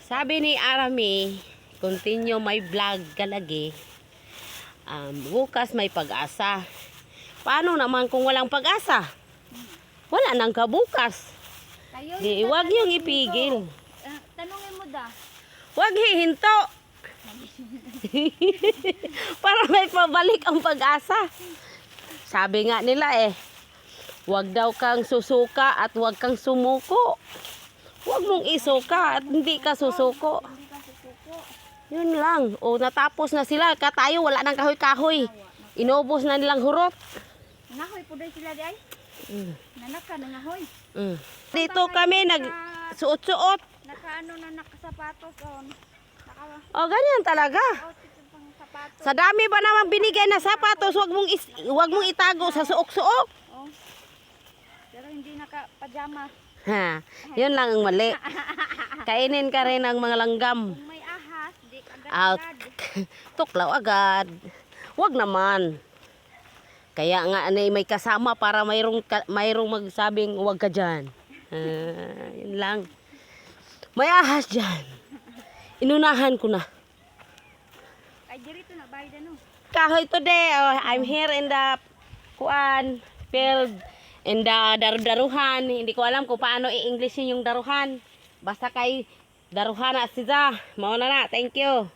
Sabi ni Arami, continue my vlog kalagi. Bukas may pag-asa. Paano naman kung walang pag-asa? Wala nang kabukas. Di, huwag niyong ipigil. Tanungin mo da. Huwag hihinto. Para may pabalik ang pag-asa. Sabi nga nila huwag daw kang susuka at huwag kang sumuko. Huwag mong isuka at hindi ka susuko. Hindi ka susuko. Yun lang. O natapos na sila. Tayo wala nang kahoy-kahoy. Inubos na nilang hurot. Nahoy po dahil sila di ay. Nanaka na nahoy. Dito kami nagsuot-suot. Nakaano na nakasapatos on. O ganyan talaga. Pang sapatos. Sa dami ba naman binigay na sapatos, wag mong itago sa suok-suok. Oh. Pero hindi naka-pajama. Ha, yun lang ang mali. Kainin ka rin ng mga langgam. Kung may ahas, di Out. agad-agad. Tuklaw agad. Wag naman. Kaya nga may kasama para mayroong magsabing wag ka dyan. Yun lang. May ahas dyan. Inunahan ko na. Ay, dirito na bayad ano. Kahoy today, I'm here in the field in the daruhan. Hindi ko alam kung paano i-Englishin yung daruhan. Basta kay daruhan na siya. Mauna na. Thank you.